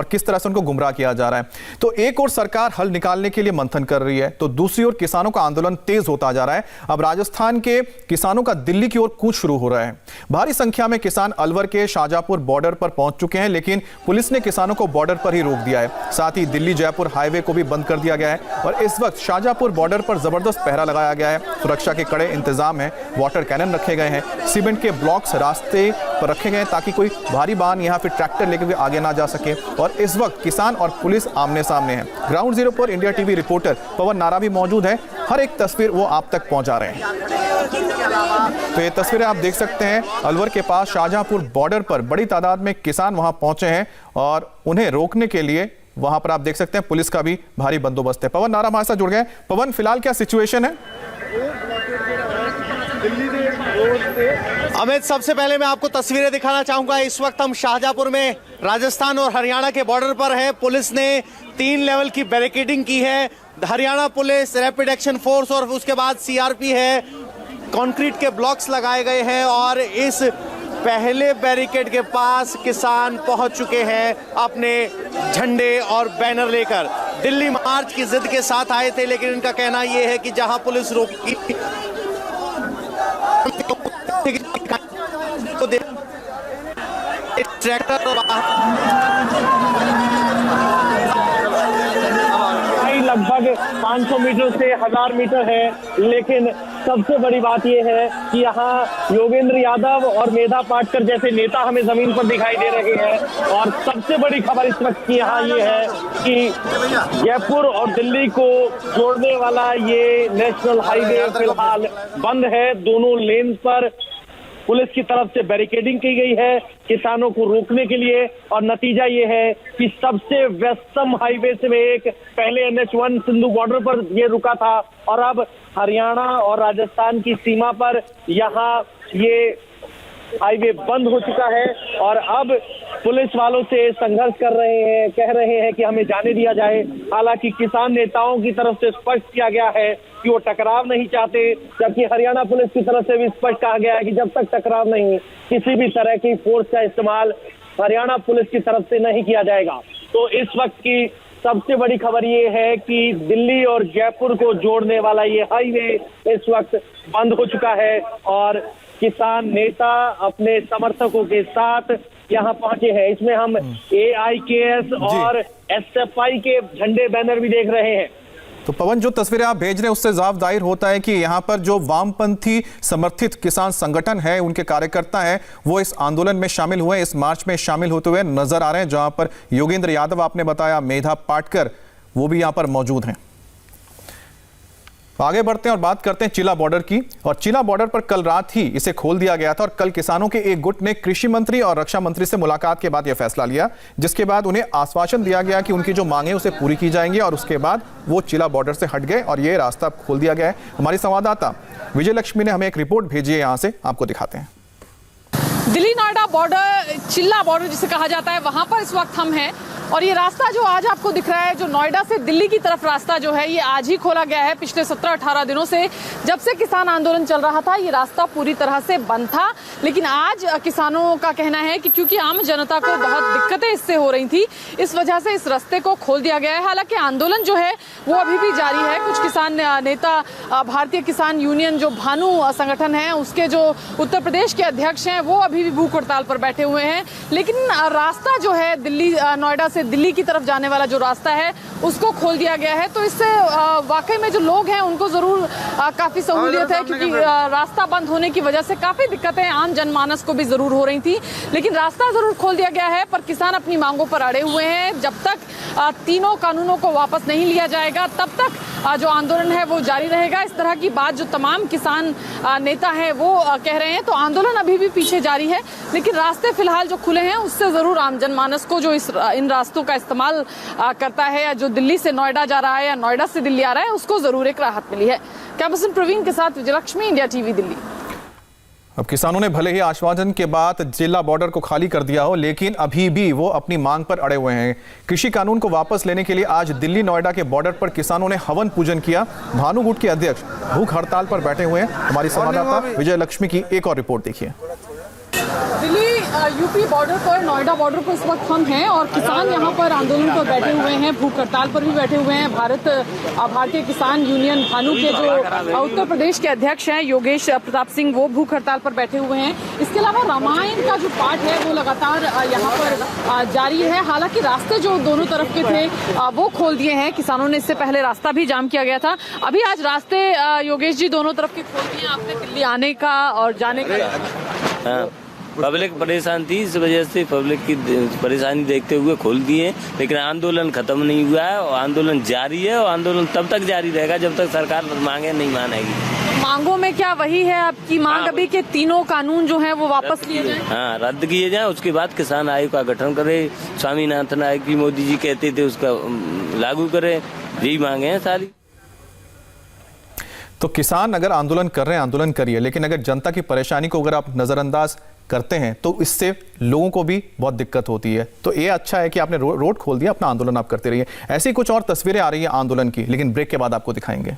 और किस तरह से उनको गुमराह किया जा रहा है। तो एक और सरकार हल निकालने के लिए मंथन कर रही है, तो दूसरी ओर किसानों का आंदोलन तेज होता जा रहा है। अब राजस्थान के किसानों का दिल्ली की ओर कूच शुरू हो रहा है। भारी संख्या में किसान अलवर के शाहजहांपुर बॉर्डर पर पहुंच चुके हैं, लेकिन पुलिस ने किसानों को बॉर्डर पर ही रोक दिया है। साथ ही दिल्ली जयपुर हाईवे को भी बंद कर दिया गया है और इस वक्त शाहजहांपुर बॉर्डर पर जबरदस्त पहरा लगाया गया है। सुरक्षा के कड़े इंतजाम है, वाटर कैनन रखे गए हैं, सीमेंट के ब्लॉक्स रास्ते पर रखे गए हैं ताकि कोई भारी वाहन यहाँ फिर ट्रैक्टर लेकर भी आगे ना जा सके। और इस वक्त किसान और पुलिस आमने सामने है। ग्राउंड जीरो पर इंडिया टीवी रिपोर्टर पवन नारा भी मौजूद है। हर एक तस्वीर वो आप तक पहुंचा रहे हैं। तो ये तस्वीरें आप देख सकते हैं, अलवर के पास शाहजहांपुर बॉर्डर पर बड़ी तादाद में किसान वहां पहुंचे हैं और उन्हें रोकने के लिए वहां पर आप देख सकते हैं पुलिस का भी भारी बंदोबस्त है। पवन नारा हमारे साथ जुड़ गए। पवन, फिलहाल क्या सिचुएशन है? अमित, सबसे पहले मैं आपको तस्वीरें दिखाना चाहूंगा। इस वक्त हम शाहजहांपुर में राजस्थान और हरियाणा के बॉर्डर पर हैं। पुलिस ने 3 लेवल की बैरिकेडिंग की है। Haryana police, rapid action force और उसके बाद सीआरपी है। कंक्रीट के ब्लॉक्स लगाए गए हैं और इस पहले बैरिकेड के पास किसान पहुंच चुके हैं अपने झंडे और बैनर लेकर। दिल्ली मार्च की जिद के साथ आए थे, लेकिन इनका कहना यह है कि जहां पुलिस रोकी ट्रैक्टर लगभग 500 मीटर से 1000 मीटर है, लेकिन सबसे बड़ी बात यह है कि यहाँ योगेंद्र यादव और मेधा पाटकर जैसे नेता हमें जमीन पर दिखाई दे रहे हैं। और सबसे बड़ी खबर इस वक्त की यहाँ ये है कि जयपुर और दिल्ली को जोड़ने वाला ये नेशनल हाईवे फिलहाल बंद है। दोनों लेन पर पुलिस की तरफ से बैरिकेडिंग की गई है किसानों को रोकने के लिए। और नतीजा ये है कि सबसे व्यस्तम हाईवे से एक पहले NH1 सिंधु बॉर्डर पर ये रुका था और अब हरियाणा और राजस्थान की सीमा पर यहाँ ये हाईवे बंद हो चुका है। और अब पुलिस वालों से संघर्ष कर रहे हैं, कह रहे हैं कि हमें जाने दिया जाए। हालांकि किसान नेताओं की तरफ से स्पष्ट किया गया है कि वो टकराव नहीं चाहते, जबकि हरियाणा पुलिस की तरफ से भी स्पष्ट कहा गया है कि जब तक टकराव नहीं, किसी भी तरह की फोर्स का इस्तेमाल हरियाणा पुलिस की तरफ से नहीं किया जाएगा। तो इस वक्त की सबसे बड़ी खबर ये है कि दिल्ली और जयपुर को जोड़ने वाला ये हाईवे इस वक्त बंद हो चुका है और किसान नेता अपने समर्थकों के साथ यहाँ पहुंचे हैं। इसमें हम AIKS और SFI के झंडे बैनर भी देख रहे हैं। तो पवन, जो तस्वीरें आप भेज रहे हैं उससे साफ जाहिर होता है कि यहाँ पर जो वामपंथी समर्थित किसान संगठन है, उनके कार्यकर्ता हैं, वो इस आंदोलन में शामिल हुए, इस मार्च में शामिल होते हुए नजर आ रहे हैं। जहां पर योगेंद्र यादव आपने बताया, मेधा पाटकर वो भी यहाँ पर मौजूद हैं। आगे बढ़ते हैं और बात करते हैं चिला बॉर्डर की। और चिला बॉर्डर पर कल रात ही इसे खोल दिया गया था और कल किसानों के एक गुट ने कृषि मंत्री और रक्षा मंत्री से मुलाकात के बाद यह फैसला लिया, जिसके बाद उन्हें आश्वासन दिया गया कि उनकी जो मांगे उसे पूरी की जाएंगी। और उसके बाद वो चिला बॉर्डर से हट गए और ये रास्ता खोल दिया गया है। हमारी संवाददाता विजय लक्ष्मी ने हमें एक रिपोर्ट भेजी है, यहाँ से आपको दिखाते हैं। दिल्ली नोएडा बॉर्डर, चिल्ला बॉर्डर जिसे कहा जाता है, वहां पर इस वक्त हम हैं। और ये रास्ता जो आज आपको दिख रहा है, जो नोएडा से दिल्ली की तरफ रास्ता जो है, ये आज ही खोला गया है। पिछले 17-18 दिनों से जब से किसान आंदोलन चल रहा था, ये रास्ता पूरी तरह से बंद था। लेकिन आज किसानों का कहना है कि क्योंकि आम जनता को बहुत दिक्कतें इससे हो रही थी, इस वजह से इस रास्ते को खोल दिया गया है। हालांकि आंदोलन जो है वो अभी भी जारी है। कुछ किसान नेता, भारतीय किसान यूनियन जो भानु संगठन है, उसके जो उत्तर प्रदेश के अध्यक्ष हैं, वो अभी भी भूख हड़ताल पर बैठे हुए हैं। लेकिन रास्ता जो है दिल्ली, नोएडा से दिल्ली की तरफ जाने वाला जो रास्ता है, उसको खोल दिया गया है। तो इससे वाकई में जो लोग हैं उनको जरूर काफी सहूलियत है, क्योंकि रास्ता बंद होने की वजह से काफी दिक्कतें आम जनमानस को भी जरूर हो रही थी। लेकिन रास्ता जरूर खोल दिया गया है, पर किसान अपनी मांगों पर अड़े हुए हैं। जब तक तीनों कानूनों को वापस नहीं लिया जाएगा, तब तक जो आंदोलन है वो जारी रहेगा। इस तरह की बात जो तमाम किसान नेता हैं वो कह रहे हैं। तो आंदोलन अभी भी पीछे जारी है, लेकिन रास्ते फिलहाल जो खुले हैं उससे जरूर आम जनमानस को जो इन रास्तों का इस्तेमाल करता है, या जो दिल्ली से नोएडा जा रहा है या नोएडा से दिल्ली आ रहा है, उसको जरूर एक राहत मिली है। कैमरामैन प्रवीण के साथ विजयलक्ष्मी, इंडिया टीवी, दिल्ली। अब किसानों ने भले ही आश्वासन के बाद जिला बॉर्डर को खाली कर दिया हो, लेकिन अभी भी वो अपनी मांग पर अड़े हुए हैं। कृषि कानून को वापस लेने के लिए आज दिल्ली नोएडा के बॉर्डर पर किसानों ने हवन पूजन किया। भानु गुट के अध्यक्ष भूख हड़ताल पर बैठे हुए हैं। हमारी संवाददाता विजय लक्ष्मी की एक और रिपोर्ट देखिए। दिल्ली यूपी बॉर्डर पर, नोएडा बॉर्डर पर इस वक्त हम हैं और किसान यहाँ पर आंदोलन पर बैठे हुए हैं, भूख हड़ताल पर भी बैठे हुए हैं। भारतीय किसान यूनियन भानु के जो उत्तर प्रदेश के अध्यक्ष हैं योगेश प्रताप सिंह, वो भूख हड़ताल पर बैठे हुए हैं। इसके अलावा रामायण का जो पाठ है वो लगातार यहाँ पर जारी है। हालांकि रास्ते जो दोनों तरफ के थे वो खोल दिए हैं किसानों ने। इससे पहले रास्ता भी जाम किया गया था। अभी आज रास्ते योगेश जी दोनों तरफ के खोल दिए आपने, दिल्ली आने का और जाने का। हाँ, पब्लिक परेशान थी, इस वजह से पब्लिक की परेशानी देखते हुए खोल दिए, लेकिन आंदोलन खत्म नहीं हुआ है और आंदोलन जारी है और आंदोलन तब तक जारी रहेगा जब तक सरकार मांगे नहीं मानेगी। मांगों में क्या वही है आपकी मांग अभी के तीनों कानून जो हैं वो वापस लिए जाएं? हाँ, रद्द किए जाएं। उसके बाद किसान आयोग का गठन करे, स्वामीनाथन आयोग की मोदी जी कहते थे उसका लागू करे, यही मांगे हैं सारी। तो किसान अगर आंदोलन कर रहे हैं, आंदोलन करिए, लेकिन अगर जनता की परेशानी को अगर आप नजरअंदाज करते हैं तो इससे लोगों को भी बहुत दिक्कत होती है। तो ये अच्छा है कि आपने रोड खोल दिया, अपना आंदोलन आप करते रहिए। ऐसी कुछ और तस्वीरें आ रही हैं आंदोलन की, लेकिन ब्रेक के बाद आपको दिखाएंगे।